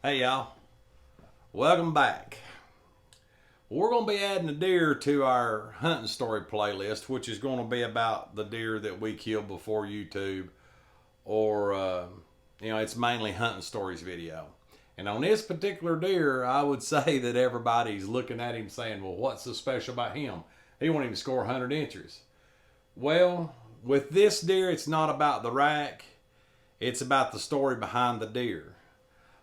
Hey y'all, welcome back. We're going to be adding a deer to our hunting story playlist, which is going to be about the deer that we killed before YouTube, or it's mainly hunting stories video. And on this particular deer, I would say that everybody's looking at him saying, "Well, what's so special about him? He won't even score 100 inches." Well, with this deer, it's not about the rack; it's about the story behind the deer.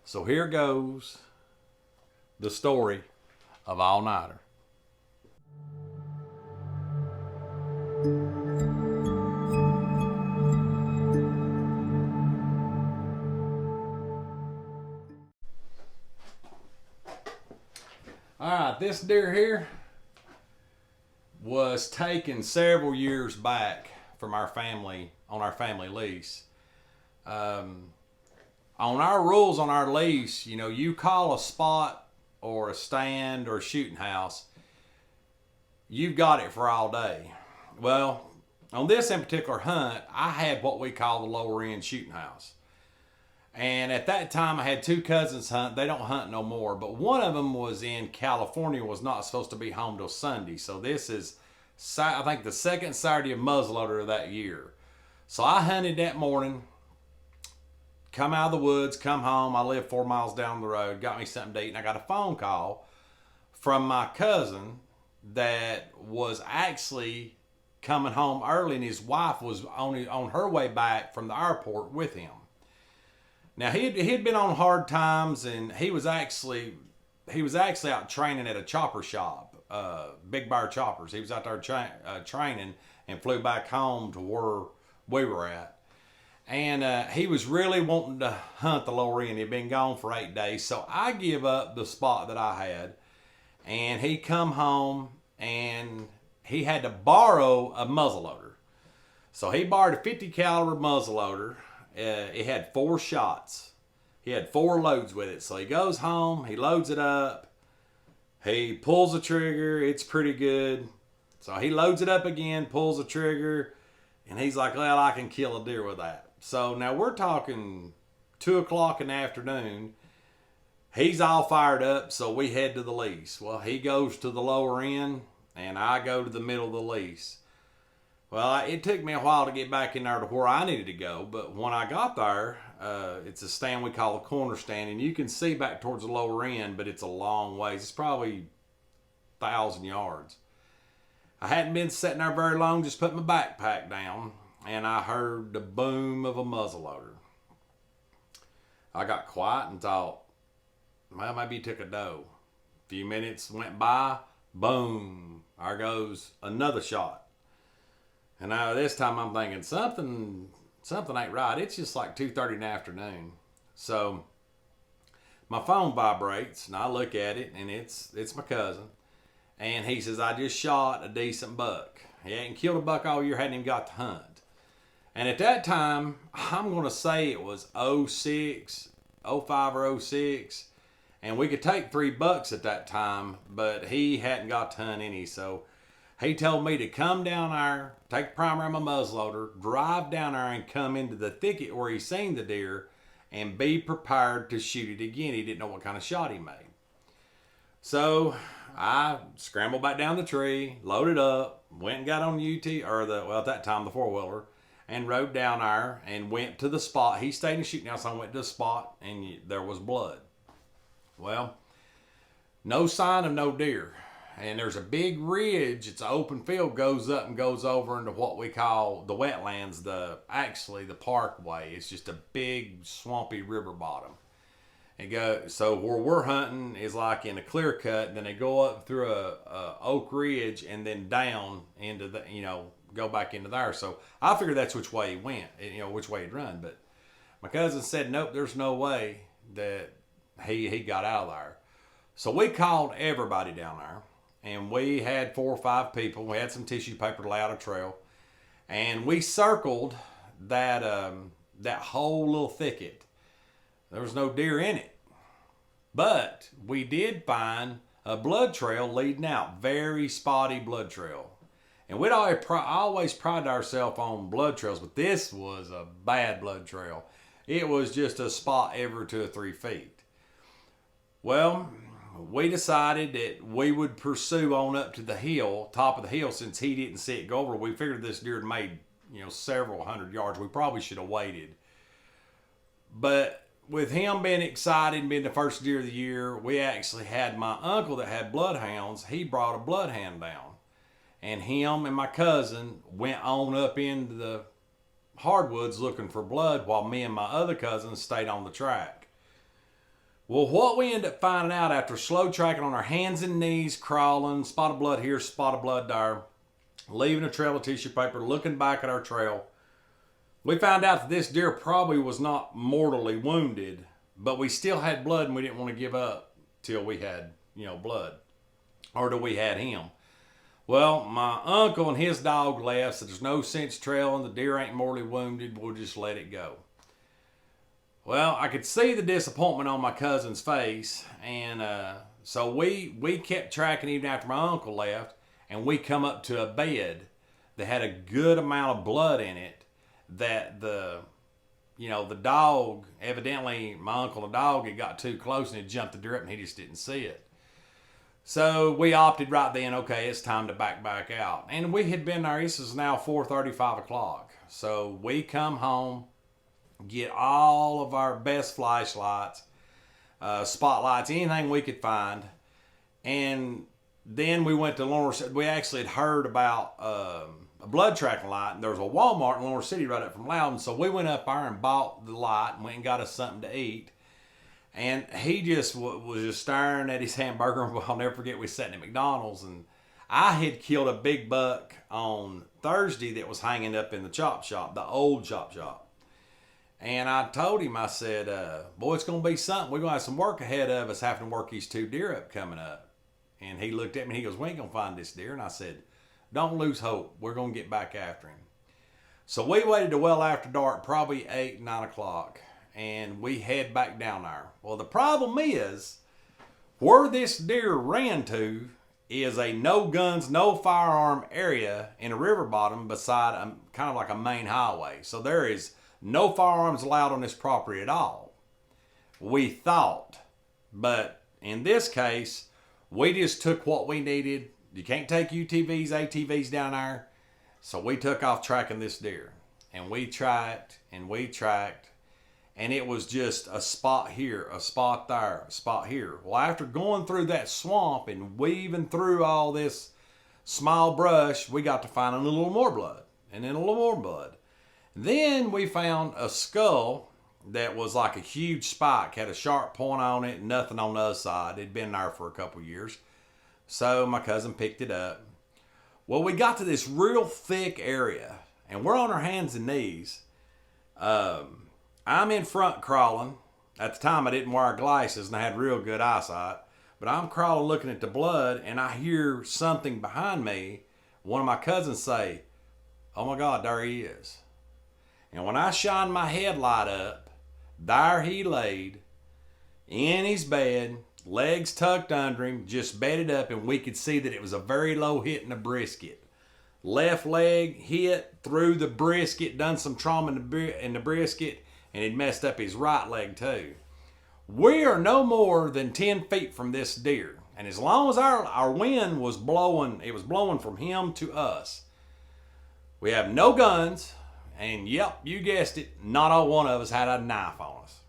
So here goes the story of All Nighter. All right, this deer here was taken several years back from our family on our family lease. Um, on our rules on our lease, you call a spot or a stand or a shooting house, you've got it for all day. Well, on this in particular hunt, I had what we call the lower end shooting house. And at that time, I had two cousins hunt. They don't hunt no more, but one of them was in California, was not supposed to be home till Sunday. So this is, I think, the second Saturday of muzzleloader of that year. So I hunted that morning, come out of the woods, come home. I live 4 miles down the road, got me something to eat, and I got a phone call from my cousin that was actually coming home early, and his wife was on her way back from the airport with him. Now he'd been on hard times, and he was actually out training at a chopper shop, Big Bear Choppers. He was out there training and flew back home to where we were at. And he was really wanting to hunt the lower end. He'd been gone for 8 days, so I give up the spot that I had, and he come home and he had to borrow a muzzleloader. So he borrowed a 50 caliber muzzleloader. It had 4 shots. He had 4 loads with it. So he goes home, he loads it up, he pulls the trigger. It's pretty good. So he loads it up again, pulls the trigger, and he's like, "Well, I can kill a deer with that." So now we're talking 2 o'clock in the afternoon. He's all fired up, so we head to the lease. Well, he goes to the lower end, and I go to the middle of the lease. Well, it took me a while to get back in there to where I needed to go, but when I got there, it's a stand we call a corner stand, and you can see back towards the lower end, but it's a long ways. It's probably 1,000 yards. I hadn't been sitting there very long, just put my backpack down, and I heard the boom of a muzzleloader. I got quiet and thought, well, maybe he took a doe. A few minutes went by, boom, there goes another shot. And now this time I'm thinking something ain't right. It's just like 2:30 in the afternoon. So my phone vibrates and I look at it, and it's my cousin. And he says, "I just shot a decent buck. He hadn't killed a buck all year, hadn't even got to hunt." And at that time, I'm going to say it was '06, '05 or '06. And we could take 3 bucks at that time, but he hadn't got to hunt any. So he told me to come down there, take the primer on my muzzleloader, drive down there and come into the thicket where he seen the deer and be prepared to shoot it again. He didn't know what kind of shot he made. So I scrambled back down the tree, loaded up, went and got on at that time, the 4-wheeler, and rode down there and went to the spot. He stayed in the shooting house. I went to the spot, and there was blood. Well, no sign of no deer. And there's a big ridge. It's an open field, goes up and goes over into what we call the wetlands, actually the parkway. It's just a big swampy river bottom. So where we're hunting is like in a clear cut, and then they go up through a oak ridge and then down into go back into there. So I figured that's which way he went, which way he'd run. But my cousin said, "Nope, there's no way that he got out of there." So we called everybody down there. And we had 4 or 5 people. We had some tissue paper to lay out a trail, and we circled that whole little thicket. There was no deer in it, but we did find a blood trail leading out. Very spotty blood trail, and we'd always prided ourselves on blood trails, but this was a bad blood trail. It was just a spot every 2 or 3 feet. Well, we decided that we would pursue on up to the hill, top of the hill, since he didn't see it go over. We figured this deer had made, several hundred yards. We probably should have waited. But with him being excited and being the first deer of the year, we actually had my uncle that had bloodhounds. He brought a bloodhound down. And him and my cousin went on up into the hardwoods looking for blood while me and my other cousin stayed on the track. Well, what we ended up finding out after slow tracking on our hands and knees, crawling, spot of blood here, spot of blood there, leaving a trail of tissue paper, looking back at our trail, we found out that this deer probably was not mortally wounded, but we still had blood and we didn't want to give up till we had, blood, or till we had him. Well, my uncle and his dog left, so there's no sense trailing. The deer ain't mortally wounded. We'll just let it go. Well, I could see the disappointment on my cousin's face, and so we kept tracking even after my uncle left, and we come up to a bed that had a good amount of blood in it that the dog, evidently my uncle and the dog had got too close and it jumped the deer up and he just didn't see it. So we opted right then, okay, it's time to back out. And we had been there, this is now 4:30, 5 o'clock. So we come home, get all of our best flashlights, spotlights, anything we could find. And then we went to Lawrence. We actually had heard about a blood tracking light. And there was a Walmart in Lawrence City right up from Loudon. So we went up there and bought the light and went and got us something to eat. And he just was just staring at his hamburger. I'll never forget, we was sitting at McDonald's, and I had killed a big buck on Thursday that was hanging up in the chop shop, the old chop shop. And I told him, I said, boy, it's going to be something. We're going to have some work ahead of us having to work these two deer up coming up. And he looked at me and he goes, we ain't going to find this deer. And I said, don't lose hope. We're going to get back after him. So we waited till well after dark, probably 8, 9 o'clock. And we head back down there. Well, the problem is, where this deer ran to is a no guns, no firearm area in a river bottom beside kind of like a main highway. So there is no firearms allowed on this property at all. We thought. But in this case, we just took what we needed. You can't take UTVs, ATVs down there. So we took off tracking this deer. And we tracked and we tracked. And it was just a spot here, a spot there, a spot here. Well, after going through that swamp and weaving through all this small brush, we got to find a little more blood, and then a little more blood. Then we found a skull that was like a huge spike, had a sharp point on it, nothing on the other side. It'd been there for a couple years. So my cousin picked it up. Well, we got to this real thick area, and we're on our hands and knees. I'm in front crawling. At the time, I didn't wear glasses and I had real good eyesight. But I'm crawling looking at the blood, and I hear something behind me. One of my cousins say, oh my God, there he is. And when I shined my headlight up, there he laid in his bed, legs tucked under him, just bedded up, and we could see that it was a very low hit in the brisket. Left leg hit through the brisket, done some trauma in the brisket, and he'd messed up his right leg too. We are no more than 10 feet from this deer. And as long as our wind was blowing, it was blowing from him to us. We have no guns, and yep, you guessed it, not all one of us had a knife on us.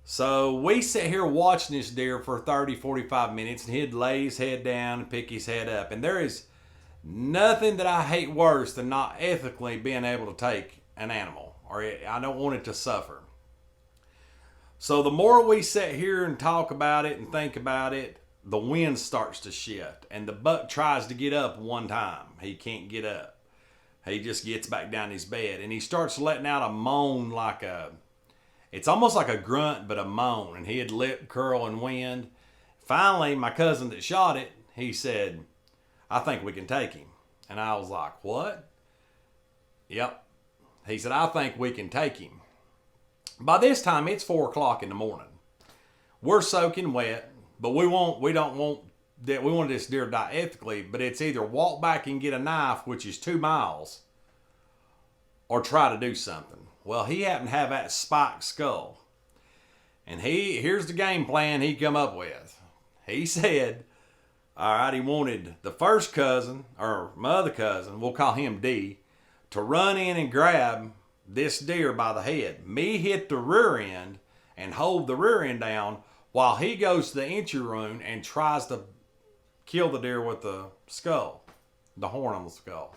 So we sit here watching this deer for 30, 45 minutes, and he'd lay his head down and pick his head up. And there is nothing that I hate worse than not ethically being able to take an animal. Or I don't want it to suffer. So the more we sit here and talk about it and think about it, the wind starts to shift. And the buck tries to get up one time. He can't get up. He just gets back down his bed. And he starts letting out a moan it's almost like a grunt, but a moan. And he had lip curl and wind. Finally, my cousin that shot it, he said, I think we can take him. And I was like, what? Yep. He said, I think we can take him. By this time, it's 4 o'clock in the morning. We're soaking wet, but we want this deer to die ethically, but it's either walk back and get a knife, which is 2 miles, or try to do something. Well, he happened to have that spiked skull. And here's the game plan he come up with. He said, all right, he wanted the first cousin, or my other cousin, we'll call him D, to run in and grab this deer by the head. Me hit the rear end and hold the rear end down while he goes to the entry room and tries to kill the deer with the skull, the horn on the skull.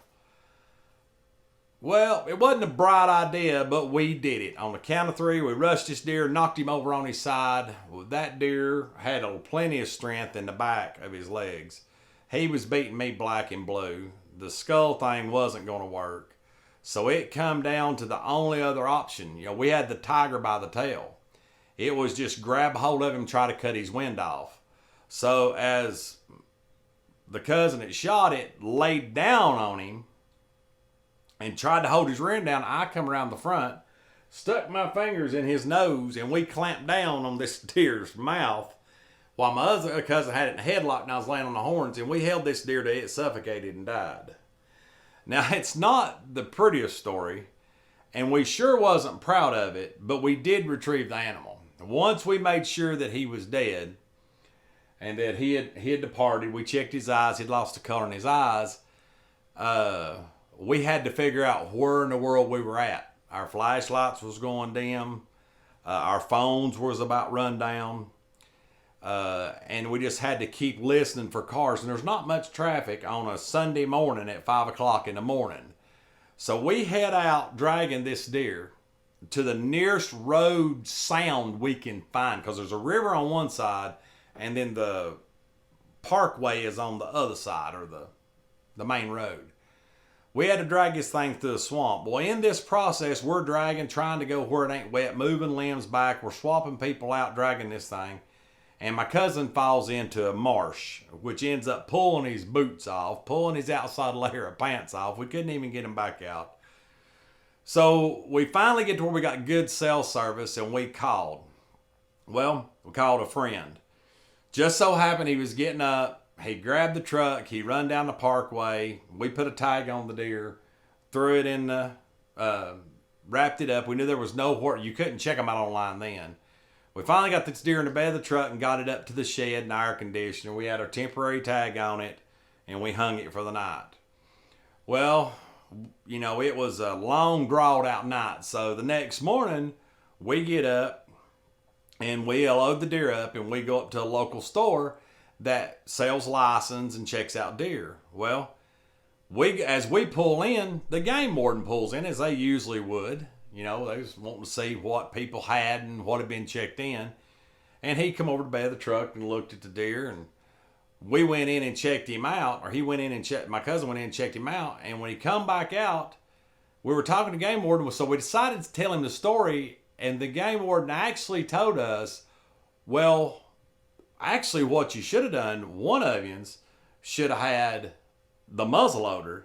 Well, it wasn't a bright idea, but we did it. On the count of three, we rushed this deer, knocked him over on his side. Well, that deer had plenty of strength in the back of his legs. He was beating me black and blue. The skull thing wasn't going to work. So it come down to the only other option. You know, we had the tiger by the tail. It was just grab hold of him, try to cut his wind off. So as the cousin that shot it laid down on him and tried to hold his rear end down, I come around the front, stuck my fingers in his nose, and we clamped down on this deer's mouth while my other cousin had it in a headlock and I was laying on the horns, and we held this deer till it suffocated and died. Now, it's not the prettiest story, and we sure wasn't proud of it, but we did retrieve the animal. Once we made sure that he was dead and that he had departed, we checked his eyes, he'd lost the color in his eyes, we had to figure out where in the world we were at. Our flashlights was going dim. Our phones was about run down. And we just had to keep listening for cars. And there's not much traffic on a Sunday morning at 5 o'clock in the morning. So we head out dragging this deer to the nearest road sound we can find. Because there's a river on one side and then the parkway is on the other side, or the main road. We had to drag this thing through the swamp. Well, in this process, we're dragging, trying to go where it ain't wet, moving limbs back. We're swapping people out, dragging this thing. And my cousin falls into a marsh, which ends up pulling his boots off, pulling his outside layer of pants off. We couldn't even get him back out. So we finally get to where we got good cell service, and we called. Well, we called a friend. Just so happened he was getting up. He grabbed the truck, he run down the parkway, we put a tag on the deer, threw it in the, wrapped it up. We knew there was nowhere, you couldn't check them out online then. We finally got this deer in the bed of the truck and got it up to the shed and air conditioner. We had our temporary tag on it and we hung it for the night. Well, you know, it was a long, drawn out night. So the next morning we get up and we load the deer up and we go up to a local store that sells license and checks out deer. Well, as we pull in, the game warden pulls in, as they usually would. You know, they was wanting to see what people had and what had been checked in. And he come over to the bed of the truck and looked at the deer, and we went in and checked him out, or he went in and checked, my cousin went in and checked him out. And when he come back out, we were talking to game warden, so we decided to tell him the story, and the game warden actually told us, well, actually, what you should have done, one of you should have had the muzzleloader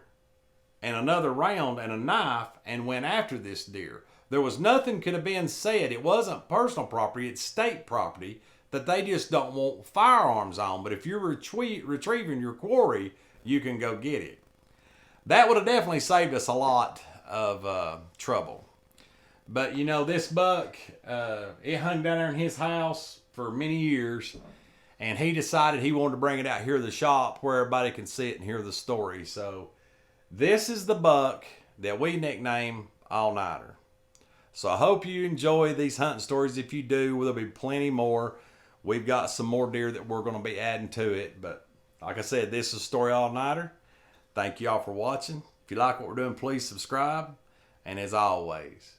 and another round and a knife and went after this deer. There was nothing could have been said. It wasn't personal property, it's state property that they just don't want firearms on. But if you're retrieving your quarry, you can go get it. That would have definitely saved us a lot of trouble. But you know, this buck, it hung down there in his house for many years. And he decided he wanted to bring it out here to the shop where everybody can see it and hear the story. So this is the buck that we nickname All Nighter. So I hope you enjoy these hunting stories. If you do, there'll be plenty more. We've got some more deer that we're going to be adding to it. But like I said, this is Story All Nighter. Thank you all for watching. If you like what we're doing, please subscribe. And as always,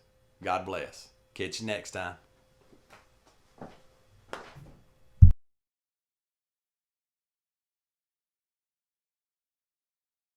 God bless. Catch you next time.